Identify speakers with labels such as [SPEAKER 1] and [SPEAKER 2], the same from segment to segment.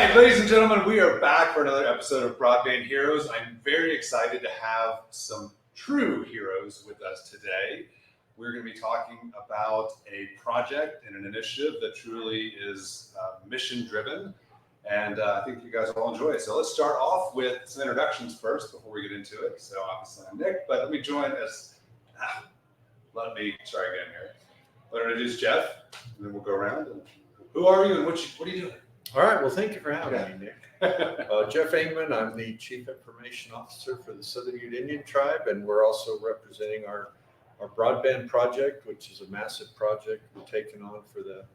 [SPEAKER 1] right, ladies and gentlemen, we are back for another episode of Broadband Heroes. I'm very excited to have some true heroes with us today. We're going to be talking about a project and an initiative that truly is mission-driven, and I think you guys will all enjoy it. So let's start off with some introductions first before we get into it. So obviously I'm Nick, but let me join as, try again here. Let me introduce Jeff, and then we'll go around. And who are you and what are you doing?
[SPEAKER 2] All right. Well, thank you for having me, Nick. Jeff Engman. I'm the Chief Information Officer for the Southern Ute Indian Tribe, and we're also representing our broadband project, which is a massive project we're taking on for the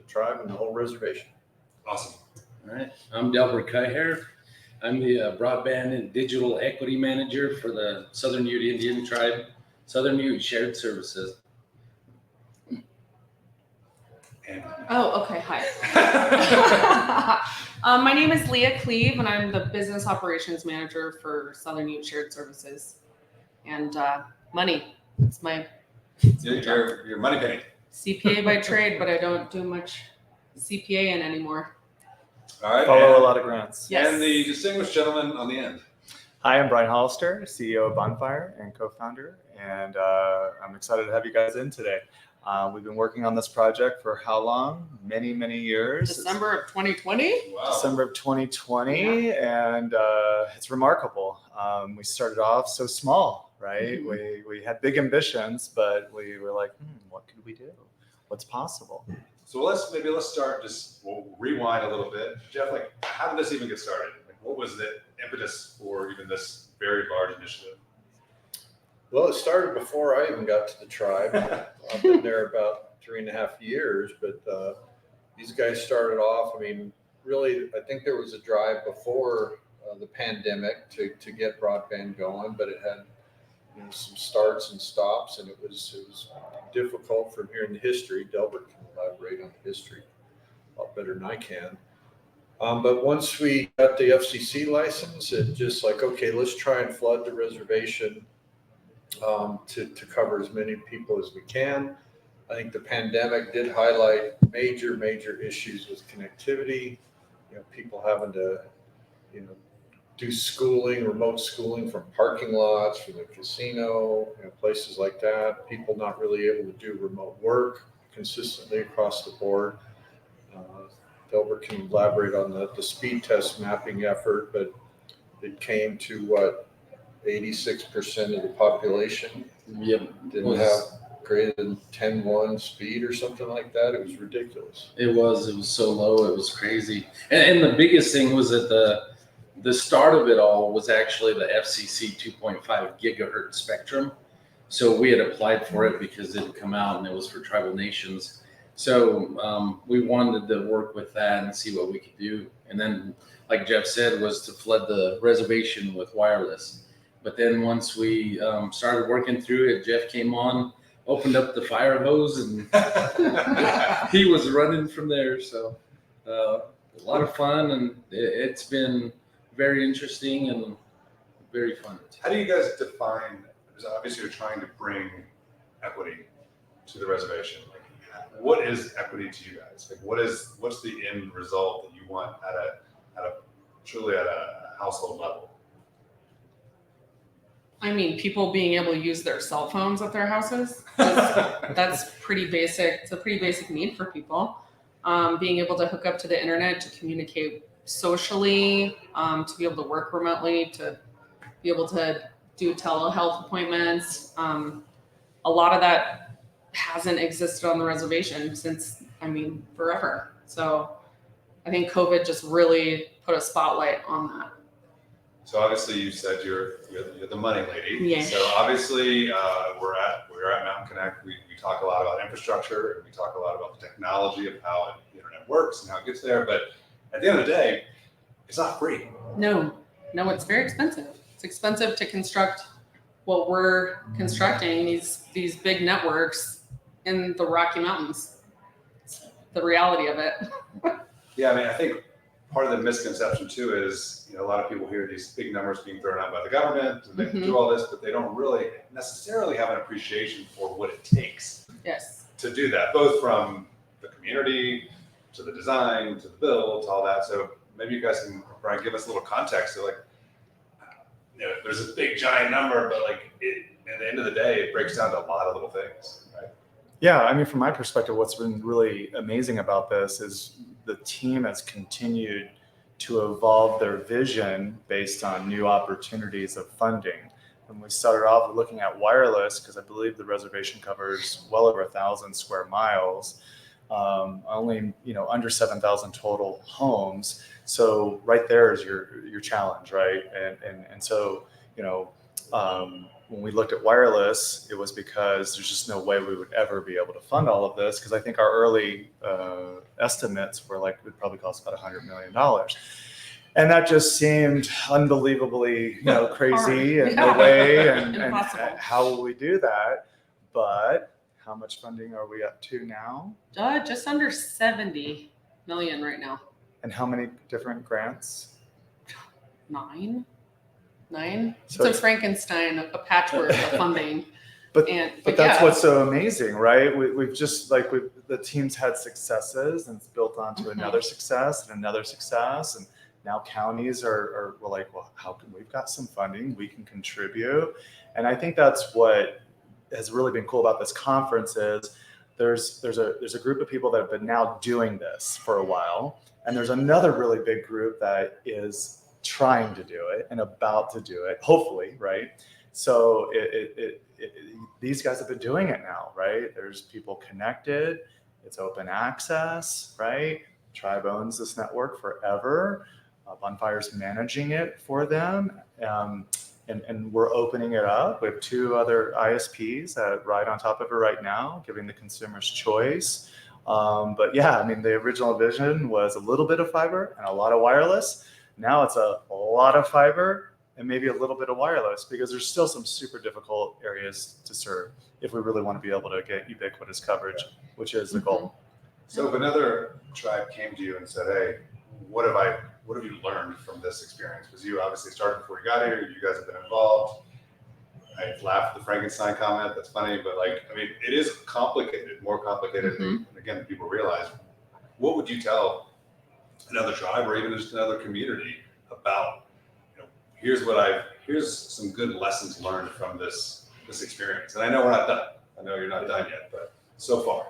[SPEAKER 2] tribe and the whole reservation.
[SPEAKER 1] Awesome.
[SPEAKER 3] All right. I'm Delbert Cuthair. I'm the Broadband and Digital Equity Manager for the Southern Ute Indian Tribe, Southern Ute Shared Services.
[SPEAKER 4] Oh, okay. Hi. My name is Leah Cleave, and I'm the Business Operations Manager for Southern Ute Shared Services. And money. It's my
[SPEAKER 1] You're money penny.
[SPEAKER 4] CPA by trade, but I don't do much CPA-ing anymore.
[SPEAKER 1] All right.
[SPEAKER 5] Follow a lot of grants.
[SPEAKER 4] Yes.
[SPEAKER 1] And the distinguished gentleman on the end.
[SPEAKER 5] Hi, I'm Brian Hollister, CEO of Bonfire and co-founder, and I'm excited to have you guys in today. We've been working on this project for how long? Many, many years.
[SPEAKER 4] December of 2020?
[SPEAKER 1] Wow.
[SPEAKER 5] December of 2020, and it's remarkable. We started off so small, right?
[SPEAKER 4] Mm-hmm.
[SPEAKER 5] We had big ambitions, but we were like, what could we do? What's possible?
[SPEAKER 1] So let's start. We'll rewind a little bit. Jeff, how did this even get started? What was the impetus for even this very large initiative?
[SPEAKER 2] Well, it started before I even got to the tribe. I've been there about 3.5 years, but these guys started off. I mean, really, I think there was a drive before the pandemic to get broadband going, but it had some starts and stops, and it was difficult from hearing the history. Delbert can elaborate on the history a lot better than I can. But once we got the FCC license, it just okay, let's try and flood the reservation to cover as many people as we can. I think the pandemic did highlight major issues with connectivity. People having to, do schooling, remote schooling from parking lots, from the casino, places like that. People not really able to do remote work consistently across the board. Delbert can elaborate on the speed test mapping effort, but it came to 86% of the population didn't have greater than 10.1 speed or something like that. It was ridiculous.
[SPEAKER 3] It was so low. It was crazy. And the biggest thing was that the start of it all was actually the FCC 2.5 gigahertz spectrum. So we had applied for it because it had come out and it was for tribal nations. So we wanted to work with that and see what we could do. And then, like Jeff said, was to flood the reservation with wireless. But then once we started working through it, Jeff came on, opened up the fire hose, and he was running from there. So a lot of fun, and it's been very interesting and very fun.
[SPEAKER 1] How do you guys define, because obviously you're trying to bring equity to the reservation. What is equity to you guys? What's the end result that you want at a truly at a household level?
[SPEAKER 4] I mean, people being able to use their cell phones at their houses. That's pretty basic. It's a pretty basic need for people. Being able to hook up to the internet to communicate socially, to be able to work remotely, to be able to do telehealth appointments. A lot of that hasn't existed on the reservation since, forever. So I think COVID just really put a spotlight on that.
[SPEAKER 1] So obviously you said you're the money lady.
[SPEAKER 4] Yeah.
[SPEAKER 1] So obviously we're at Mountain Connect. We talk a lot about infrastructure, and we talk a lot about the technology of how the internet works and how it gets there. But at the end of the day, it's not free.
[SPEAKER 4] No, it's very expensive. It's expensive to construct what we're constructing, these big networks in the Rocky Mountains. It's the reality of it.
[SPEAKER 1] Yeah, I think part of the misconception too is, a lot of people hear these big numbers being thrown out by the government and they can do all this, but they don't really necessarily have an appreciation for what it takes to do that, both from the community to the design to the build to all that. So maybe you guys can, Brian, give us a little context. So, like, there's a big giant number, but like, at the end of the day, it breaks down to a lot of little things, right?
[SPEAKER 5] Yeah, I mean, from my perspective, what's been really amazing about this is the team has continued to evolve their vision based on new opportunities of funding. When we started off looking at wireless, because I believe the reservation covers well over 1,000 square miles, only under 7,000 total homes. So right there is your challenge, right? And so when we looked at wireless, it was because there's just no way we would ever be able to fund all of this, because I think our early estimates were like, it would probably cost about $100 million. And that just seemed unbelievably crazy and no way. And how will we do that? But how much funding are we up to now?
[SPEAKER 4] Just under 70 million right now.
[SPEAKER 5] And how many different grants?
[SPEAKER 4] 9.
[SPEAKER 5] So
[SPEAKER 4] it's a Frankenstein, a patchwork of funding.
[SPEAKER 5] But that's
[SPEAKER 4] yeah.
[SPEAKER 5] what's so amazing, right? We've just the team's had successes, and it's built onto another success and another success, and now counties are like, well, how can we've got some funding, we can contribute, and I think that's what has really been cool about this conference is there's a group of people that have been now doing this for a while, and there's another really big group that is trying to do it and about to do it, hopefully, right? So these guys have been doing it now, right? There's people connected, it's open access, right? Tribe owns this network forever. Bonfire's managing it for them, and we're opening it up. We have 2 other ISPs that ride on top of it right now, giving the consumers choice. But yeah, I mean, the original vision was a little bit of fiber and a lot of wireless. Now it's a lot of fiber and maybe a little bit of wireless, because there's still some super difficult areas to serve if we really want to be able to get ubiquitous coverage, which is the goal.
[SPEAKER 1] So if another tribe came to you and said, hey, what have you learned from this experience? Because you obviously started before you got here, you guys have been involved. I laughed at the Frankenstein comment, that's funny, but it is complicated, more complicated than, again, people realize. What would you tell another tribe or even just another community about, here's some good lessons learned from this experience? And I know we're not done. I know you're not done yet, but so far.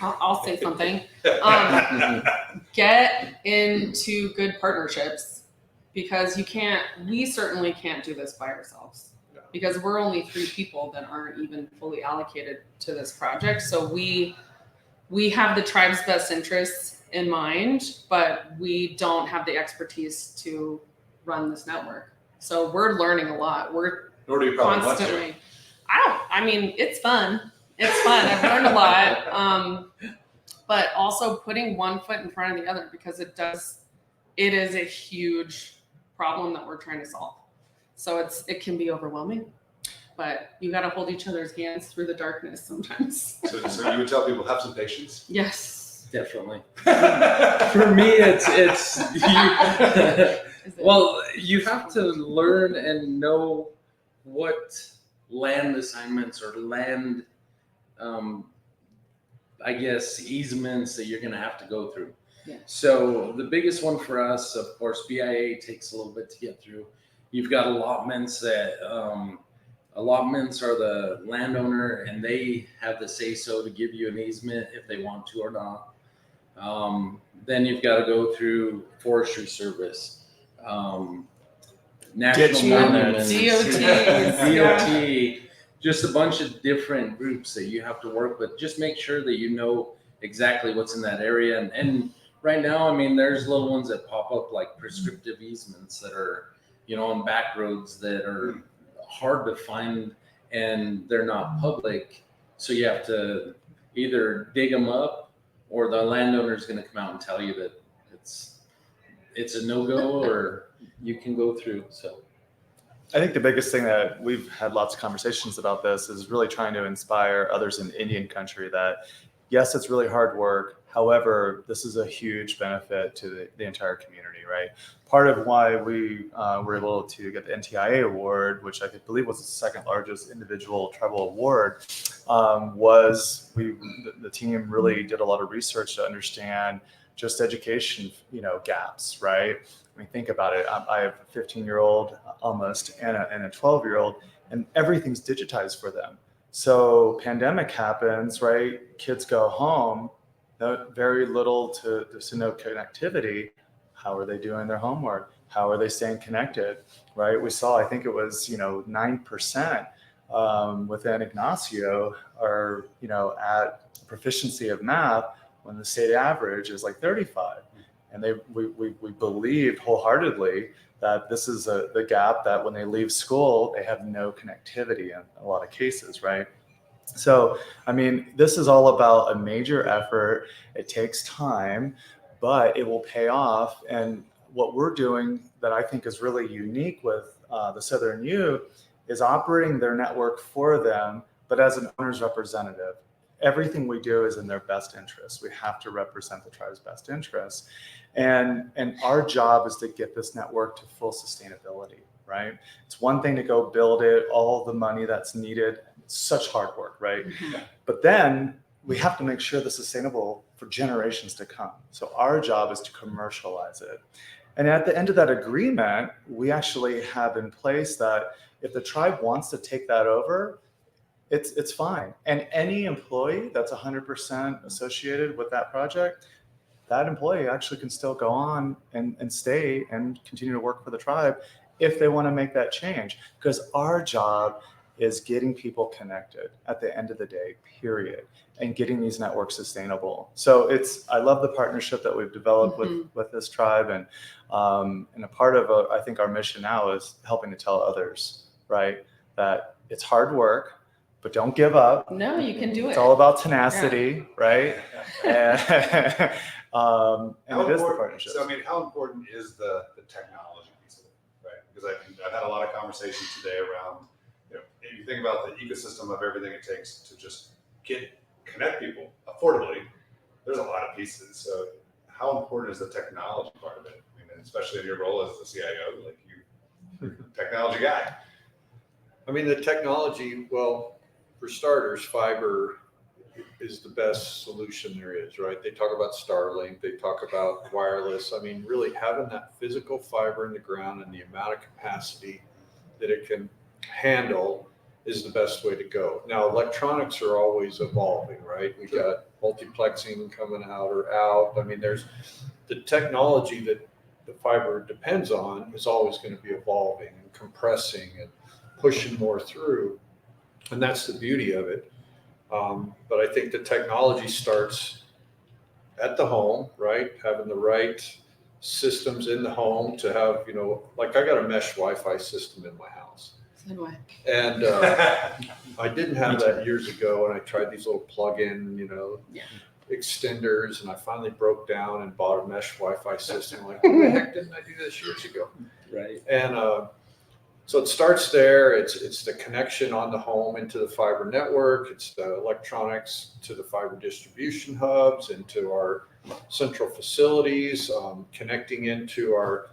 [SPEAKER 4] I'll say something. Get into good partnerships, because we certainly can't do this by ourselves, because we're only 3 people that aren't even fully allocated to this project. So we have the tribe's best interests in mind, but we don't have the expertise to run this network. So we're learning a lot. We're
[SPEAKER 1] Nor do you probably
[SPEAKER 4] constantly. It's fun. It's fun. I've learned a lot. But also putting one foot in front of the other, because it is a huge problem that we're trying to solve. So it can be overwhelming, but you got to hold each other's hands through the darkness sometimes.
[SPEAKER 1] So you would tell people, have some patience?
[SPEAKER 4] Yes.
[SPEAKER 3] Definitely. For me, it's well, you have to learn and know what land assignments or land, easements that you're going to have to go through.
[SPEAKER 4] Yeah.
[SPEAKER 3] So the biggest one for us, of course, BIA takes a little bit to get through. You've got allotments that allotments are the landowner, and they have the say-so to give you an easement if they want to or not. Then you've got to go through Forestry Service, National Monuments, DOT, just a bunch of different groups that you have to work with. Just make sure that you know exactly what's in that area. And right now, there's little ones that pop up like prescriptive easements that are, on back roads that are hard to find and they're not public. So you have to either dig them up, or the landowner is going to come out and tell you that it's a no-go, or you can go through. So
[SPEAKER 5] I think the biggest thing that we've had lots of conversations about this is really trying to inspire others in Indian country that, yes, it's really hard work. However, this is a huge benefit to the entire community, right? Part of why we were able to get the NTIA award, which I believe was the 2nd largest individual tribal award, was the team really did a lot of research to understand just education, gaps, right? I mean, think about it. I have a 15-year-old almost and a 12-year-old, and everything's digitized for them. So pandemic happens, right? Kids go home, very little to no connectivity. How are they doing their homework? How are they staying connected, right? We saw, I think it was, 9% within Ignacio are, at proficiency of math when the state average is like 35. And we believe wholeheartedly that this is the gap that when they leave school, they have no connectivity in a lot of cases, right? So, I mean, this is all about a major effort. It takes time, but it will pay off. And what we're doing that I think is really unique with the Southern U is operating their network for them, but as an owner's representative. Everything we do is in their best interest. We have to represent the tribe's best interests. And our job is to get this network to full sustainability, right? It's one thing to go build it, all the money that's needed, it's such hard work, right?
[SPEAKER 4] Mm-hmm.
[SPEAKER 5] But then we have to make sure the sustainable for generations to come. So our job is to commercialize it. And at the end of that agreement, we actually have in place that if the tribe wants to take that over, it's fine. And any employee that's 100% associated with that project, that employee actually can still go on and stay and continue to work for the tribe if they want to make that change. Because our job is getting people connected at the end of the day, period, and getting these networks sustainable. So I love the partnership that we've developed with this tribe. And a part of, I think our mission now is helping to tell others, right, that it's hard work, but don't give up.
[SPEAKER 4] No, you can do it.
[SPEAKER 5] It's all about tenacity, right? And it is the partnership.
[SPEAKER 1] So, I mean, how important is the technology piece of it, right? Because I've had a lot of conversations today around, if you think about the ecosystem of everything it takes to just connect people affordably, there's a lot of pieces. So, how important is the technology part of it? I mean, especially in your role as the CIO, like you're a technology guy.
[SPEAKER 2] I mean, the technology, well, for starters, fiber is the best solution there is, right? They talk about Starlink, they talk about wireless. I mean, really having that physical fiber in the ground and the amount of capacity that it can handle is the best way to go. Now, electronics are always evolving, right? We got multiplexing coming out. I mean, there's the technology that the fiber depends on is always going to be evolving and compressing and pushing more through. And that's the beauty of it. But I think the technology starts at the home, right? Having the right systems in the home to have, like I got a mesh Wi-Fi system in my house. And I didn't have that years ago. And I tried these little plug-in, extenders. And I finally broke down and bought a mesh Wi-Fi system. Like, why the heck didn't I do this years ago?
[SPEAKER 3] Right.
[SPEAKER 2] And so it starts there. It's the connection on the home into the fiber network. It's the electronics to the fiber distribution hubs, into our central facilities, connecting into our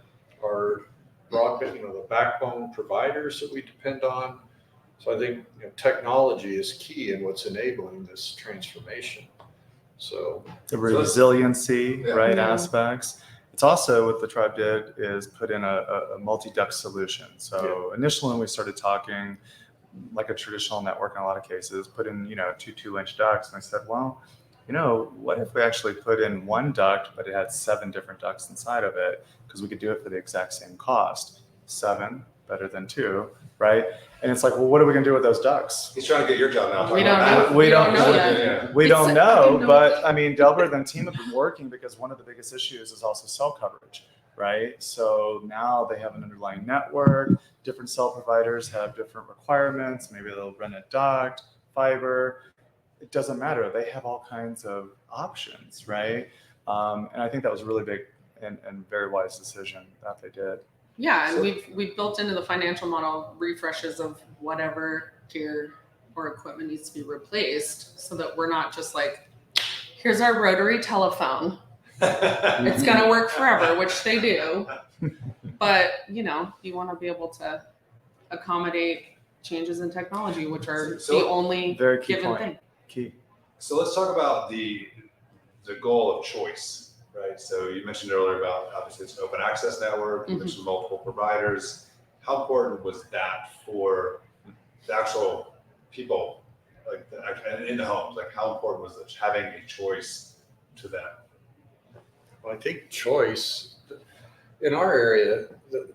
[SPEAKER 2] broadband, the backbone providers that we depend on. So I think technology is key in what's enabling this transformation. So
[SPEAKER 5] the resiliency, right,
[SPEAKER 4] Yeah.
[SPEAKER 5] aspects. It's also what the tribe did is put in a multi-duct solution. So initially when we started talking like a traditional network in a lot of cases, put in, 2-inch ducts. And I said, well, what if we actually put in one duct, but it had 7 different ducts inside of it? Because we could do it for the exact same cost. 7 better than 2, right? And it's like, well, what are we going to do with those ducts?
[SPEAKER 1] He's trying to get your job now.
[SPEAKER 4] We don't know.
[SPEAKER 5] We don't
[SPEAKER 4] know
[SPEAKER 5] know.
[SPEAKER 4] yet.
[SPEAKER 5] We don't
[SPEAKER 4] I
[SPEAKER 5] know,
[SPEAKER 4] know.
[SPEAKER 5] but I mean, Delbert and the team have been working because one of the biggest issues is also cell coverage, right? So now they have an underlying network. Different cell providers have different requirements. Maybe they'll rent a duct, fiber. It doesn't matter. They have all kinds of options, right? And I think that was a really big and very wise decision that they did.
[SPEAKER 4] Yeah, and we've built into the financial model refreshes of whatever gear or equipment needs to be replaced, so that we're not just like, here's our rotary telephone. It's gonna work forever, which they do. But you want to be able to accommodate changes in technology, which are the only
[SPEAKER 5] Very key
[SPEAKER 4] given
[SPEAKER 5] point.
[SPEAKER 4] thing.
[SPEAKER 5] Key.
[SPEAKER 1] So let's talk about the goal of choice, right? So you mentioned earlier about obviously it's an open access network, you mentioned multiple providers. How important was that for the actual people, like in the homes? Like how important was it having a choice to them?
[SPEAKER 2] Well, I think choice, in our area,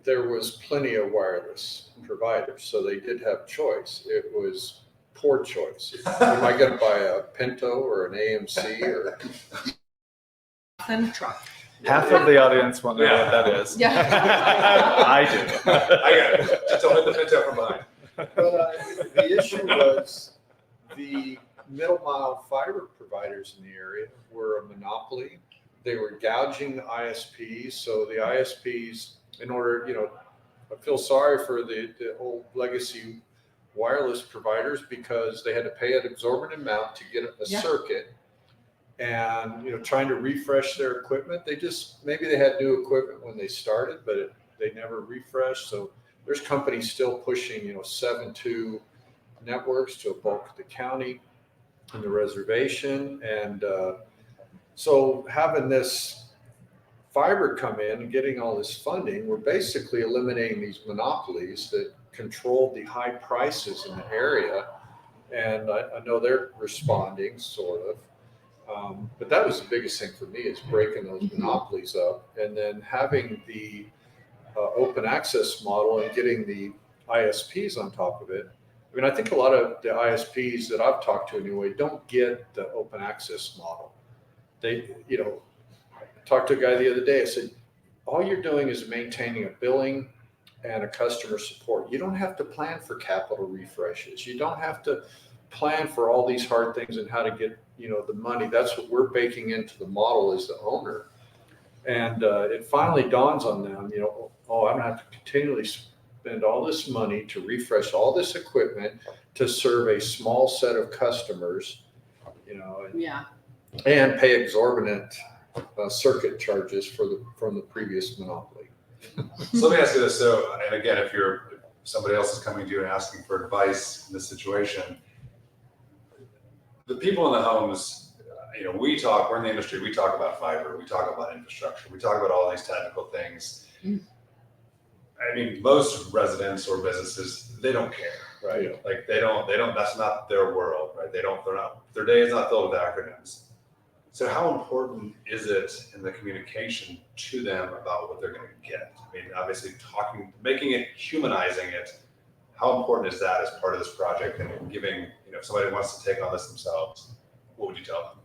[SPEAKER 2] there was plenty of wireless providers, so they did have choice. It was poor choice. Am I going to buy a Pinto or an AMC or
[SPEAKER 4] Truck.
[SPEAKER 5] Half of the audience won't know what that is.
[SPEAKER 4] Yeah.
[SPEAKER 5] I do.
[SPEAKER 1] I got it. Just don't hit the Pinto from behind.
[SPEAKER 2] But the issue was the middle mile fiber providers in the area were a monopoly. They were gouging the ISPs. So the ISPs, in order, I feel sorry for the old legacy wireless providers because they had to pay an exorbitant amount to get a circuit. And trying to refresh their equipment, maybe they had new equipment when they started, but they never refreshed. So there's companies still pushing 7.2 networks to bulk the county and the reservation, and so having this fiber come in and getting all this funding, we're basically eliminating these monopolies that control the high prices in the area. And I know they're responding, sort of. But that was the biggest thing for me, is breaking those monopolies up and then having the open access model and getting the ISPs on top of it. I mean, I think a lot of the ISPs that I've talked to anyway don't get the open access model. They, I talked to a guy the other day. I said, all you're doing is maintaining a billing and a customer support. You don't have to plan for capital refreshes. You don't have to plan for all these hard things and how to get, the money. That's what we're baking into the model as the owner. And it finally dawns on them, I don't have to continually spend all this money to refresh all this equipment to serve a small set of customers, and pay exorbitant circuit charges from the previous monopoly.
[SPEAKER 1] So let me ask you this. So, and again, if somebody else is coming to you and asking for advice in this situation, the people in the homes, we're in the industry, we talk about fiber, we talk about infrastructure, we talk about all these technical things. I mean, most residents or businesses, they don't care, right? Like they don't, that's not their world, right? Their day is not filled with acronyms. So how important is it in the communication to them about what they're going to get? I mean, obviously making it, humanizing it, how important is that as part of this project, and giving, if somebody wants to take on this themselves, what would you tell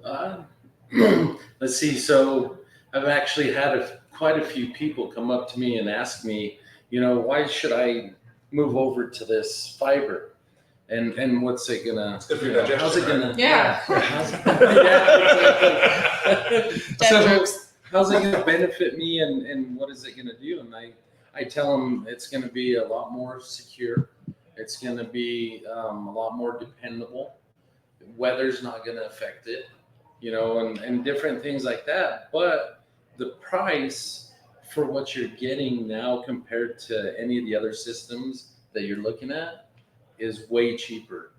[SPEAKER 3] them? Let's see. So I've actually had quite a few people come up to me and ask me, why should I move over to this fiber? And what's it gonna?
[SPEAKER 1] It's good for your digestion,
[SPEAKER 3] how's it gonna?
[SPEAKER 4] Yeah.
[SPEAKER 3] So how's it gonna benefit me, and what is it gonna do? And I tell them it's gonna be a lot more secure. It's gonna be a lot more dependable. Weather's not gonna affect it, and different things like that. But the price for what you're getting now compared to any of the other systems that you're looking at is way cheaper.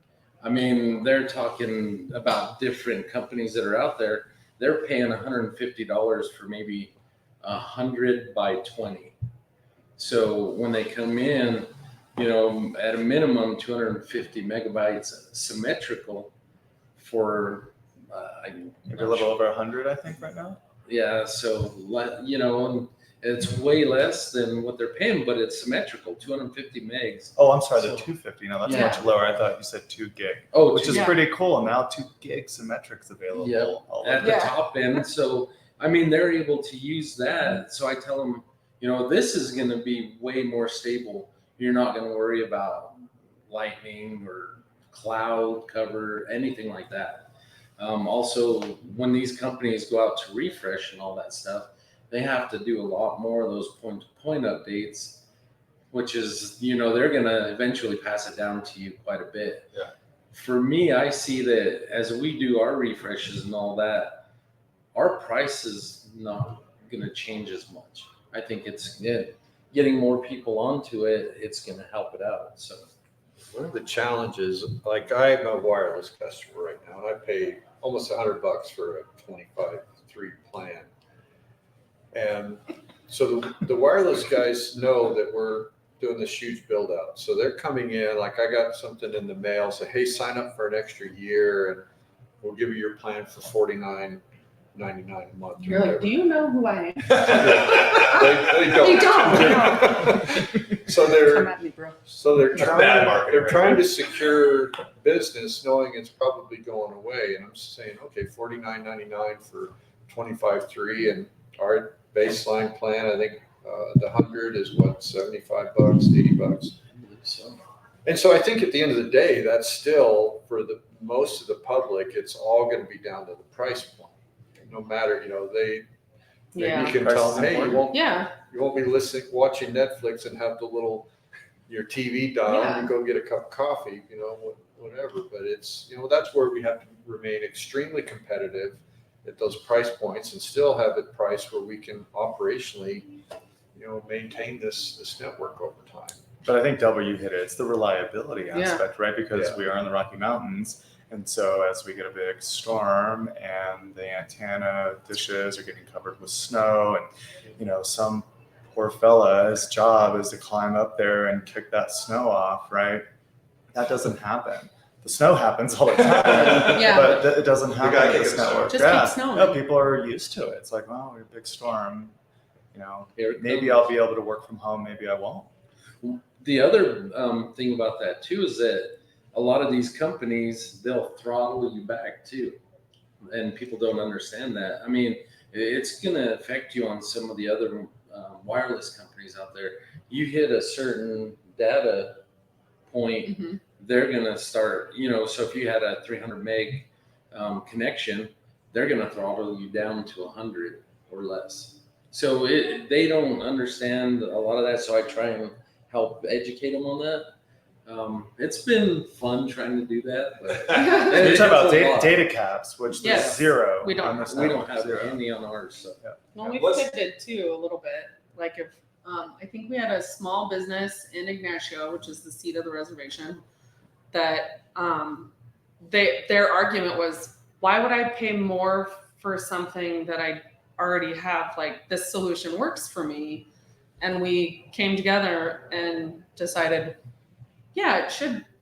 [SPEAKER 3] I mean, they're talking about different companies that are out there. They're paying $150 for maybe 100 by 20. So when they come in, at a minimum 250 megabytes symmetrical for
[SPEAKER 5] maybe a little over 100, I think, right now.
[SPEAKER 3] Yeah, so and it's way less than what they're paying, but it's symmetrical, 250 megs.
[SPEAKER 5] Oh, I'm sorry, the 250. No, that's much lower. I thought you said 2 gig.
[SPEAKER 3] Oh,
[SPEAKER 5] which is pretty cool. Now 2 gig symmetric's available.
[SPEAKER 3] Yeah, at the top end. So I mean, they're able to use that. So I tell them, this is going to be way more stable. You're not going to worry about lightning or cloud cover, anything like that. Also, when these companies go out to refresh and all that stuff, they have to do a lot more of those point-to-point updates, which is, they're going to eventually pass it down to you quite a bit.
[SPEAKER 1] Yeah.
[SPEAKER 3] For me, I see that as we do our refreshes and all that, our price is not going to change as much. I think it's getting more people onto it. It's going to help it out. So
[SPEAKER 2] one of the challenges, like I'm a wireless customer right now, and I pay almost $100 for a 25/3 2.3 plan. And so the wireless guys know that we're doing this huge build out. So they're coming in, like I got something in the mail, say, hey, sign up for an extra year and we'll give you your plan for $49.99 a month.
[SPEAKER 4] You're like, do you know who I am?
[SPEAKER 2] They don't.
[SPEAKER 4] They don't.
[SPEAKER 2] So
[SPEAKER 4] Come at me, bro.
[SPEAKER 1] That's bad marketing right
[SPEAKER 2] trying
[SPEAKER 1] there.
[SPEAKER 2] to secure business, knowing it's probably going away. And I'm saying, okay, $49.99 for 25.3, and our baseline plan, I think the 100 is what, $75, $80.
[SPEAKER 3] So,
[SPEAKER 2] And so I think at the end of the day, that's still for the most of the public, it's all going to be down to the price point. No matter, maybe
[SPEAKER 4] Yeah.
[SPEAKER 2] you can
[SPEAKER 5] Price
[SPEAKER 2] tell
[SPEAKER 5] is
[SPEAKER 2] them, hey,
[SPEAKER 5] important.
[SPEAKER 2] you won't be watching Netflix and have your TV dial and you go get a cup of coffee, whatever. But it's, that's where we have to remain extremely competitive at those price points and still have it priced where we can operationally, maintain this network over time.
[SPEAKER 5] But I think Delbert, you hit it. It's the reliability aspect, right? Because
[SPEAKER 2] Yeah.
[SPEAKER 5] we are in the Rocky Mountains. And so as we get a big storm and the antenna dishes are getting covered with snow and, some poor fella's job is to climb up there and kick that snow off, right? That doesn't happen. The snow happens all the time,
[SPEAKER 4] Yeah.
[SPEAKER 5] but it doesn't happen
[SPEAKER 1] guy
[SPEAKER 5] in
[SPEAKER 1] kicking
[SPEAKER 5] this
[SPEAKER 1] the snow.
[SPEAKER 5] network.
[SPEAKER 4] Just
[SPEAKER 5] yeah.
[SPEAKER 4] keep snowing.
[SPEAKER 5] No, people are used to it. It's like, well, we have a big storm.
[SPEAKER 3] here it
[SPEAKER 5] Maybe
[SPEAKER 3] comes.
[SPEAKER 5] I'll be able to work from home. Maybe I won't.
[SPEAKER 3] The other thing about that too is that a lot of these companies, they'll throttle you back too. And people don't understand that. I mean, it's going to affect you on some of the other wireless companies out there. You hit a certain data point,
[SPEAKER 4] Mm-hmm.
[SPEAKER 3] they're going to start, so if you had a 300 meg connection, they're going to throttle you down to 100 or less. So they don't understand a lot of that. So I try and help educate them on that. It's been fun trying to do that, but
[SPEAKER 5] You're talking about
[SPEAKER 3] it's a lot.
[SPEAKER 5] data caps, which there's
[SPEAKER 4] Yes.
[SPEAKER 5] zero.
[SPEAKER 4] We don't
[SPEAKER 5] on this
[SPEAKER 3] We don't
[SPEAKER 5] network,
[SPEAKER 3] have
[SPEAKER 5] zero.
[SPEAKER 3] any on ours. So.
[SPEAKER 4] Well, we've
[SPEAKER 1] Let's-
[SPEAKER 4] pivoted too a little bit. Like if I think we had a small business in Ignacio, which is the seat of the reservation, that their argument was, why would I pay more for something that I already have? Like, this solution works for me. And we came together and decided, yeah,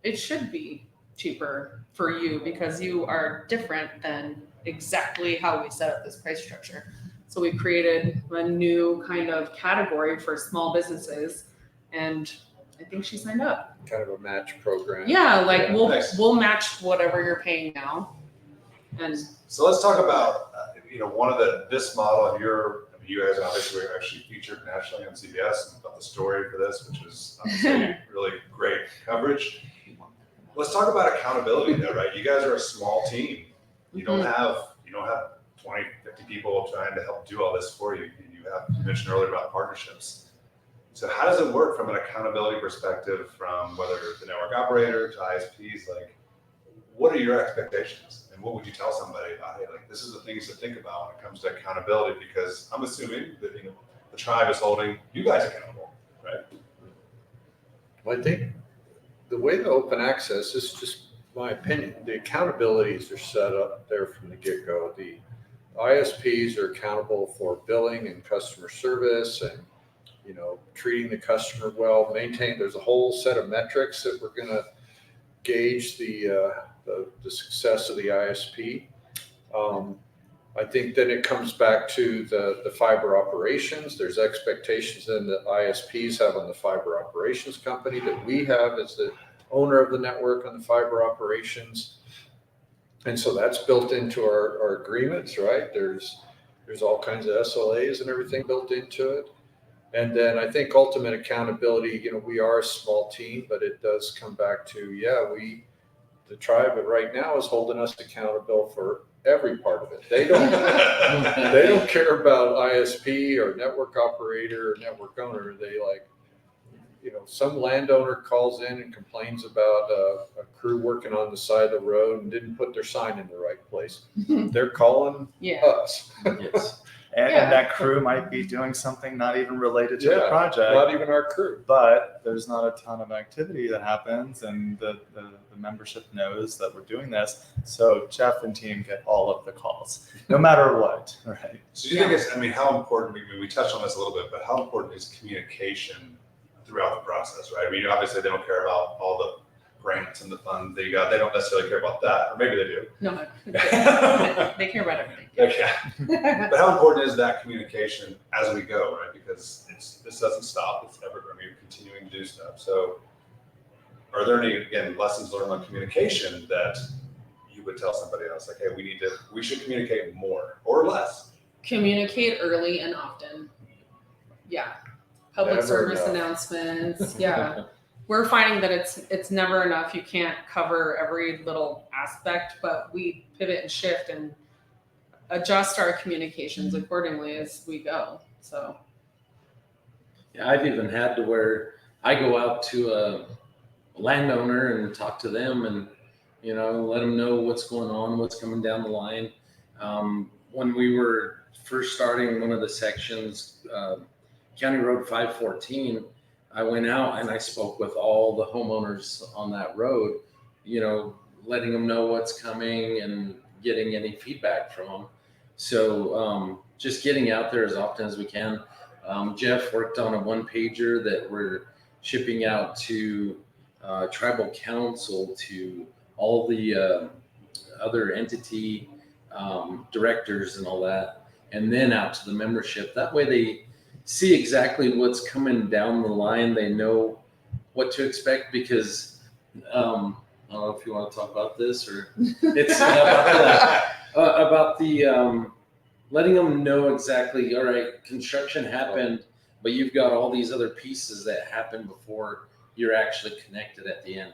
[SPEAKER 4] it should be cheaper for you because you are different than exactly how we set up this price structure. So we created a new kind of category for small businesses, and I think she signed up.
[SPEAKER 2] Kind of a match program.
[SPEAKER 4] Yeah, like
[SPEAKER 2] Yeah,
[SPEAKER 1] nice.
[SPEAKER 4] we'll match whatever you're paying now. And
[SPEAKER 1] So let's talk about, one of this model of you guys obviously were actually featured nationally on CBS and about the story for this, which was obviously really great coverage. Let's talk about accountability though, right? You guys are a small team. You don't have 20, 50 people trying to help do all this for you. You mentioned earlier about partnerships. So how does it work from an accountability perspective, from whether the network operator to ISPs? Like, what are your expectations? And what would you tell somebody about, hey, like, this is the things to think about when it comes to accountability? Because I'm assuming that the tribe is holding you guys accountable, right?
[SPEAKER 2] Well, I think the way the open access is just my opinion. The accountabilities are set up there from the get-go. The ISPs are accountable for billing and customer service and, treating the customer well, there's a whole set of metrics that we're going to gauge the success of the ISP. I think then it comes back to the fiber operations. There's expectations then that ISPs have on the fiber operations company, that we have as the owner of the network on the fiber operations. And so that's built into our agreements, right? There's all kinds of SLAs and everything built into it. And then I think ultimate accountability, we are a small team, but it does come back to, the tribe right now is holding us accountable for every part of it. They don't care about ISP or network operator or network owner. They some landowner calls in and complains about a crew working on the side of the road and didn't put their sign in the right place. They're calling
[SPEAKER 4] yeah,
[SPEAKER 2] us.
[SPEAKER 3] Yes.
[SPEAKER 5] And that crew might be doing something not even related to the
[SPEAKER 2] Yeah,
[SPEAKER 5] project.
[SPEAKER 2] not even our crew.
[SPEAKER 5] But there's not a ton of activity that happens, and the membership knows that we're doing this. So Jeff and team get all of the calls, no matter what, right?
[SPEAKER 1] So do you think it's, I mean, how important, we touched on this a little bit, but how important is communication throughout the process, right? I mean, obviously they don't care about all the grants and the funds that you got. They don't necessarily care about that, or maybe they do.
[SPEAKER 4] No, they care about everything.
[SPEAKER 1] Yeah. But how important is that communication as we go, right? Because this doesn't stop. It's ever, I mean, you're continuing to do stuff. So are there any, again, lessons learned on communication that you would tell somebody else, like, hey, we should communicate more or less?
[SPEAKER 4] Communicate early and often. Yeah. Public
[SPEAKER 2] Never
[SPEAKER 4] service
[SPEAKER 2] enough.
[SPEAKER 4] announcements. Yeah. We're finding that it's never enough. You can't cover every little aspect, but we pivot and shift and adjust our communications accordingly as we go. So
[SPEAKER 3] Yeah, I've even had to where I go out to a landowner and talk to them and, let them know what's going on, what's coming down the line. When we were first starting one of the sections, County Road 514, I went out and I spoke with all the homeowners on that road, letting them know what's coming and getting any feedback from them. So just getting out there as often as we can. Jeff worked on a one-pager that we're shipping out to tribal council, to all the other entity directors and all that, and then out to the membership. That way they see exactly what's coming down the line. They know what to expect, because I don't know if you want to talk about this, or it's about the letting them know exactly, all right, construction happened, but you've got all these other pieces that happen before you're actually connected at the end.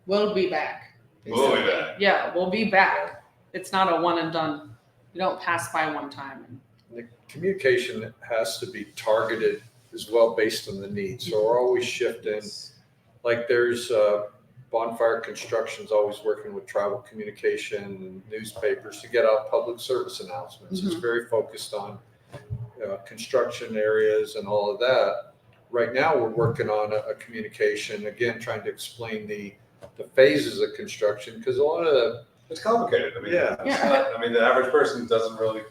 [SPEAKER 4] we'll be back.
[SPEAKER 1] We'll be back.
[SPEAKER 4] Yeah, we'll be back. It's not a one and done. You don't pass by one time.
[SPEAKER 2] The communication has to be targeted as well based on the needs. So we're always shifting. Like there's Bonfire Construction's always working with tribal communication and newspapers to get out public service announcements. It's very focused on construction areas and all of that. Right now we're working on a communication, again, trying to explain the phases of construction, because a lot of
[SPEAKER 1] It's complicated. I mean,
[SPEAKER 2] Yeah.
[SPEAKER 1] it's not, I mean, the average person doesn't really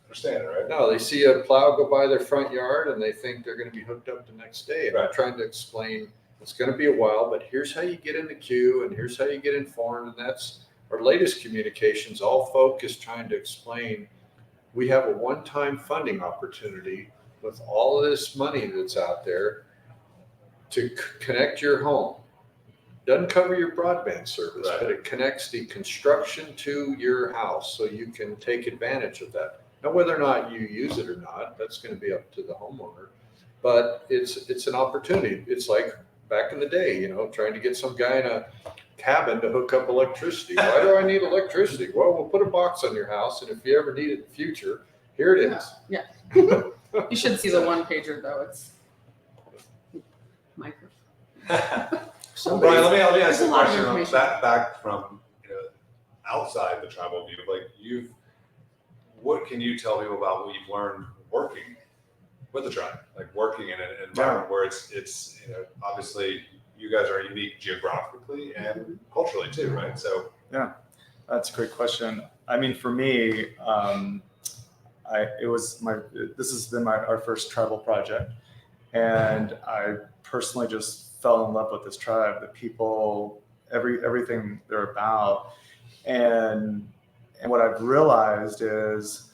[SPEAKER 1] understand it, right?
[SPEAKER 2] no, they see a plow go by their front yard and they think they're going to be hooked up the next day. And I'm
[SPEAKER 1] Right.
[SPEAKER 2] trying to explain it's going to be a while, but here's how you get in the queue and here's how you get informed. And that's our latest communications, all focused trying to explain we have a one-time funding opportunity with all of this money that's out there to connect your home. Doesn't cover your broadband service,
[SPEAKER 1] Right.
[SPEAKER 2] but it connects the construction to your house so you can take advantage of that. Now, whether or not you use it or not, that's going to be up to the homeowner. But it's an opportunity. It's like back in the day, trying to get some guy in a cabin to hook up electricity. Why do I need electricity? Well, we'll put a box on your house, and if you ever need it in the future, here it is.
[SPEAKER 4] Yeah. You should see the one pager though. It's micro.
[SPEAKER 1] So Brian, let me ask
[SPEAKER 4] There's
[SPEAKER 1] you
[SPEAKER 4] a
[SPEAKER 1] a
[SPEAKER 4] lot of
[SPEAKER 1] question
[SPEAKER 4] information.
[SPEAKER 1] back from outside the tribal view. Like what can you tell people about what you've learned working with the tribe, like working in an environment where it's obviously you guys are unique geographically and culturally too, right? So
[SPEAKER 5] That's a great question. I mean, for me, this has been our first tribal project, and I personally just fell in love with this tribe, the people, everything they're about, and what I've realized is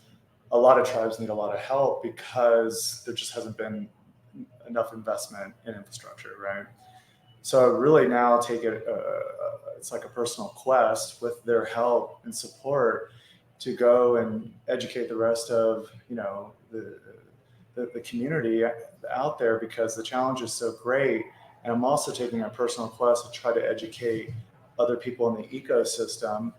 [SPEAKER 5] a lot of tribes need a lot of help because there just hasn't been enough investment in infrastructure, right? So I really now take it, it's like a personal quest with their help and support to go and educate the rest of, the community out there, because the challenge is so great. And I'm also taking a personal quest to try to educate other people in the ecosystem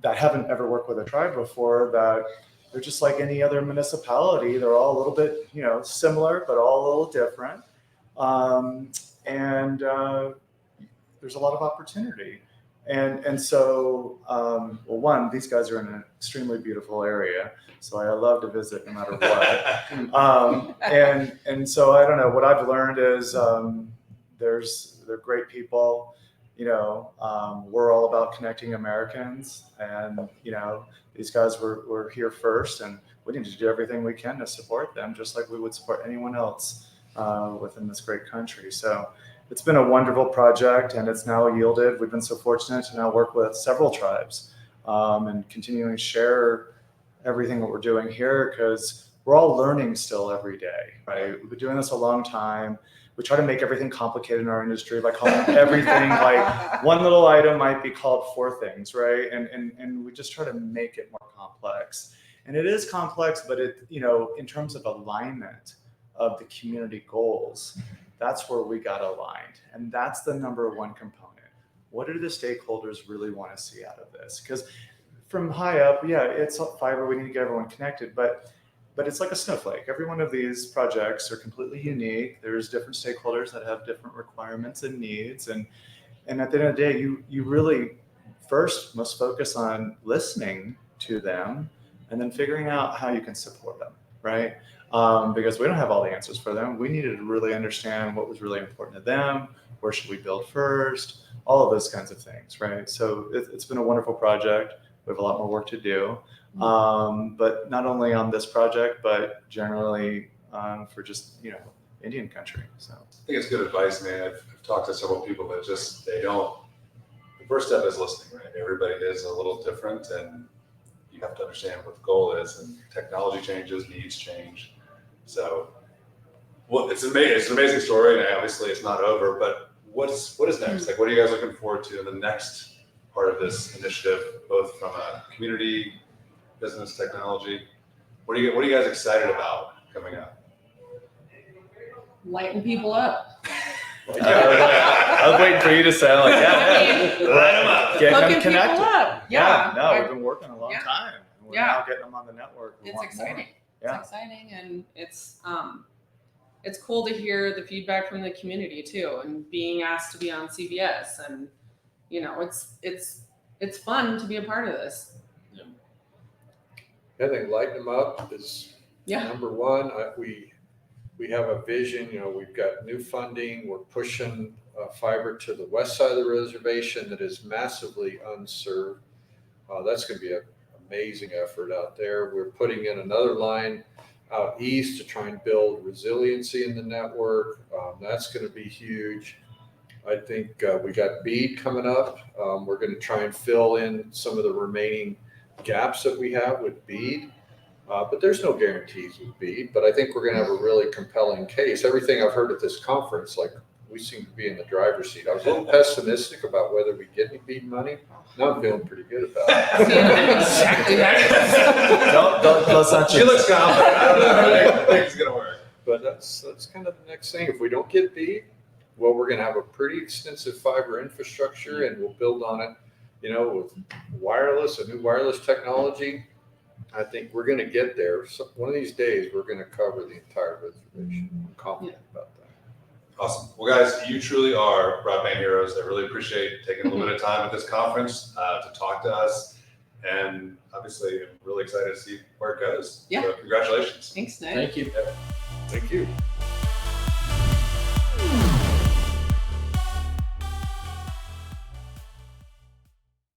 [SPEAKER 5] that haven't ever worked with a tribe before, that they're just like any other municipality. They're all a little bit, similar, but all a little different. And there's a lot of opportunity. And so, well, one, these guys are in an extremely beautiful area, so I love to visit no matter what. And so I don't know. What I've learned is they're great people. We're all about connecting Americans, and these guys were here first, and we need to do everything we can to support them, just like we would support anyone else within this great country. So it's been a wonderful project, and it's now yielded. We've been so fortunate to now work with several tribes and continuing to share everything that we're doing here, because we're all learning still every day, right? We've been doing this a long time. We try to make everything complicated in our industry by calling everything like one little item might be called four things, right? And we just try to make it more complex. And it is complex, but in terms of alignment of the community goals, that's where we got aligned. And that's the number one component. What do the stakeholders really want to see out of this? Because from high up, yeah, it's fiber, we need to get everyone connected, but it's like a snowflake. Every one of these projects are completely unique. There's different stakeholders that have different requirements and needs. And at the end of the day, you really first must focus on listening to them and then figuring out how you can support them, right? Because we don't have all the answers for them. We needed to really understand what was really important to them. Where should we build first? All of those kinds of things, right? So it's been a wonderful project. We have a lot more work to do. But not only on this project, but generally for just, Indian country. So
[SPEAKER 1] I think it's good advice, man. I've talked to several people that the first step is listening, right? Everybody is a little different, and you have to understand what the goal is, and technology changes, needs change. So, it's an amazing story, and obviously it's not over, but what is next? Like, what are you guys looking forward to in the next part of this initiative, both from a community, business, technology? What are you guys excited about coming up?
[SPEAKER 4] Lighten people up.
[SPEAKER 5] I was waiting for you to say like,
[SPEAKER 1] Light them up.
[SPEAKER 5] Getting them
[SPEAKER 4] Hooking people
[SPEAKER 5] connected.
[SPEAKER 4] up. Yeah.
[SPEAKER 5] No, we've been working a long
[SPEAKER 4] Yeah.
[SPEAKER 5] time. And we're
[SPEAKER 4] Yeah.
[SPEAKER 5] now getting them on the network. We
[SPEAKER 4] It's
[SPEAKER 5] want more.
[SPEAKER 4] exciting.
[SPEAKER 5] Yeah.
[SPEAKER 4] It's exciting, and it's cool to hear the feedback from the community too, and being asked to be on CBS, and it's fun to be a part of this.
[SPEAKER 2] I think lighting them up is number one. We have a vision. We've got new funding. We're pushing fiber to the west side of the reservation that is massively unserved. That's going to be an amazing effort out there. We're putting in another line out east to try and build resiliency in the network. That's going to be huge. I think we got BEAD coming up. We're going to try and fill in some of the remaining gaps that we have with BEAD. But there's no guarantees with BEAD. But I think we're going to have a really compelling case. Everything I've heard at this conference, like, we seem to be in the driver's seat. I was a little pessimistic about whether we get any BEAD money. Now I'm feeling pretty good about it.
[SPEAKER 4] Exactly.
[SPEAKER 5] Let's not
[SPEAKER 1] She looks confident. I don't know if I think it's gonna work.
[SPEAKER 2] But that's kind of the next thing. If we don't get BEAD, well, we're going to have a pretty extensive fiber infrastructure, and we'll build on it, with a new wireless technology. I think we're going to get there. So one of these days, we're going to cover the entire reservation. I'm confident about that.
[SPEAKER 1] Awesome. Well, guys, you truly are Broadband Heroes. I really appreciate taking a little bit of time at this conference to talk to us. And obviously, I'm really excited to see where it goes.
[SPEAKER 4] Yeah.
[SPEAKER 1] So congratulations.
[SPEAKER 4] Thanks, Nick.
[SPEAKER 3] Thank you.
[SPEAKER 2] Thank you.